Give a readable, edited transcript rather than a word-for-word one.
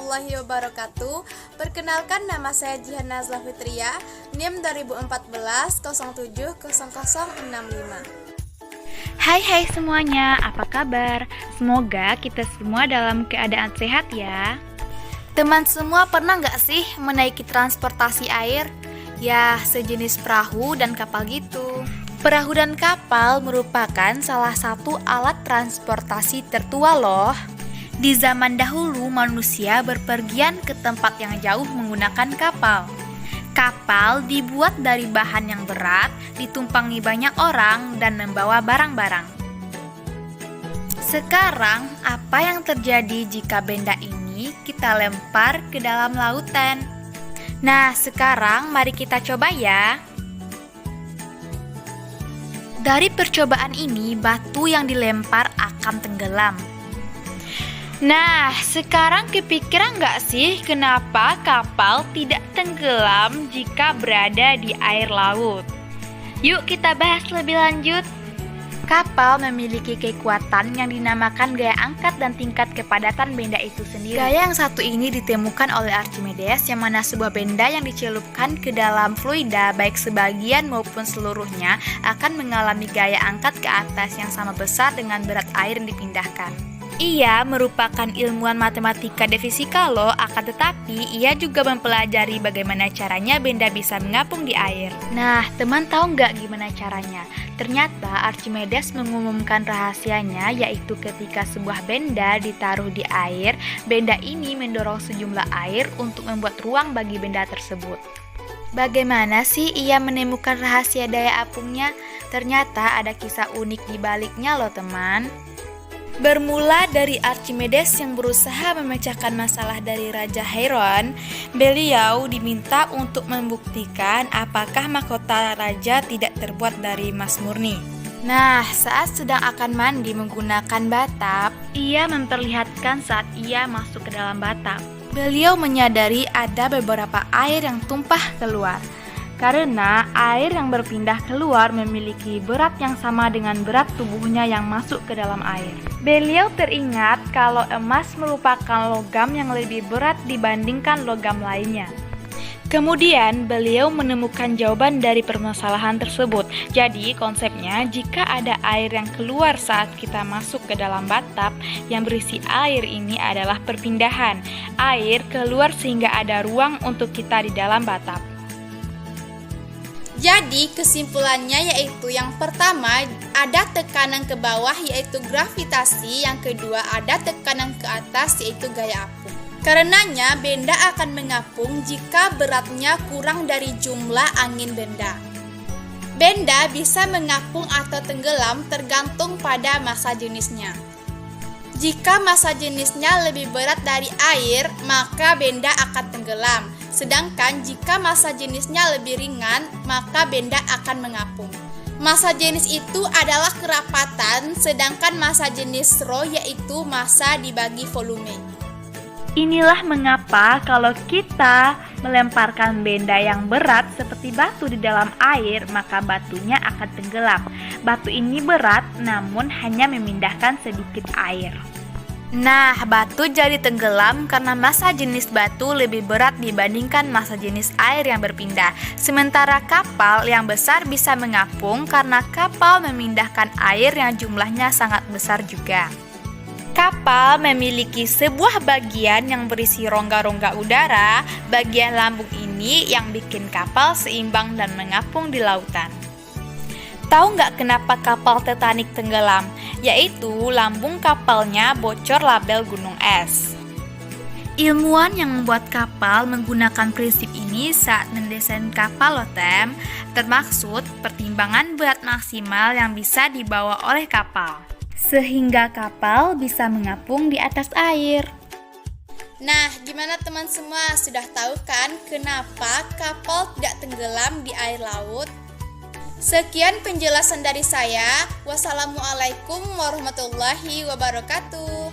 warahmatullahi wabarakatuh. Perkenalkan, nama saya Jihan Nazla Fitria, NIM 2014 070065. Hai semuanya, apa kabar? Semoga kita semua dalam keadaan sehat ya. Teman semua pernah nggak sih menaiki transportasi air? Ya, sejenis perahu dan kapal gitu. Perahu dan kapal merupakan salah satu alat transportasi tertua loh. Di zaman dahulu manusia berpergian ke tempat yang jauh menggunakan kapal. Kapal dibuat dari bahan yang berat, ditumpangi banyak orang dan membawa barang-barang. Sekarang, apa yang terjadi jika benda ini kita lempar ke dalam lautan? Nah, sekarang mari kita coba ya. Dari percobaan ini, batu yang dilempar akan tenggelam. Nah, sekarang kepikiran nggak sih kenapa kapal tidak tenggelam jika berada di air laut? Yuk kita bahas lebih lanjut. Kapal memiliki kekuatan yang dinamakan gaya angkat dan tingkat kepadatan benda itu sendiri. Gaya yang satu ini ditemukan oleh Archimedes, yang mana sebuah benda yang dicelupkan ke dalam fluida, baik sebagian maupun seluruhnya, akan mengalami gaya angkat ke atas yang sama besar dengan berat air yang dipindahkan. Ia merupakan ilmuwan matematika dan fisika loh, akan tetapi ia juga mempelajari bagaimana caranya benda bisa mengapung di air. Nah, teman tahu nggak gimana caranya? Ternyata Archimedes mengumumkan rahasianya, yaitu ketika sebuah benda ditaruh di air, benda ini mendorong sejumlah air untuk membuat ruang bagi benda tersebut. Bagaimana sih ia menemukan rahasia daya apungnya? Ternyata ada kisah unik di baliknya loh teman. Bermula dari Archimedes yang berusaha memecahkan masalah dari Raja Hieron, beliau diminta untuk membuktikan apakah mahkota raja tidak terbuat dari emas murni. Nah, saat sedang akan mandi menggunakan batap, ia memperlihatkan saat ia masuk ke dalam batap. Beliau menyadari ada beberapa air yang tumpah keluar. Karena air yang berpindah keluar memiliki berat yang sama dengan berat tubuhnya yang masuk ke dalam air. Beliau teringat kalau emas merupakan logam yang lebih berat dibandingkan logam lainnya. Kemudian beliau menemukan jawaban dari permasalahan tersebut. Jadi konsepnya, jika ada air yang keluar saat kita masuk ke dalam batap yang berisi air, ini adalah perpindahan. Air keluar sehingga ada ruang untuk kita di dalam batap. Jadi kesimpulannya yaitu yang pertama ada tekanan ke bawah yaitu gravitasi, yang kedua ada tekanan ke atas yaitu gaya apung. Karenanya benda akan mengapung jika beratnya kurang dari jumlah angin benda. Benda bisa mengapung atau tenggelam tergantung pada massa jenisnya. Jika massa jenisnya lebih berat dari air, maka benda akan tenggelam. Sedangkan jika massa jenisnya lebih ringan, maka benda akan mengapung. Massa jenis itu adalah kerapatan, sedangkan massa jenis rho yaitu massa dibagi volume. Inilah mengapa kalau kita melemparkan benda yang berat seperti batu di dalam air, maka batunya akan tenggelam. Batu ini berat namun hanya memindahkan sedikit air. Nah, batu jadi tenggelam karena massa jenis batu lebih berat dibandingkan massa jenis air yang berpindah. Sementara kapal yang besar bisa mengapung karena kapal memindahkan air yang jumlahnya sangat besar juga. Kapal memiliki sebuah bagian yang berisi rongga-rongga udara. Bagian lambung ini yang bikin kapal seimbang dan mengapung di lautan. Tahu nggak kenapa kapal Titanic tenggelam? Yaitu lambung kapalnya bocor label gunung es. Ilmuwan yang membuat kapal menggunakan prinsip ini saat mendesain kapal loh tem, termaksud pertimbangan berat maksimal yang bisa dibawa oleh kapal, sehingga kapal bisa mengapung di atas air. Nah, gimana teman semua? Sudah tahu kan kenapa kapal tidak tenggelam di air laut? Sekian penjelasan dari saya. Wassalamualaikum warahmatullahi wabarakatuh.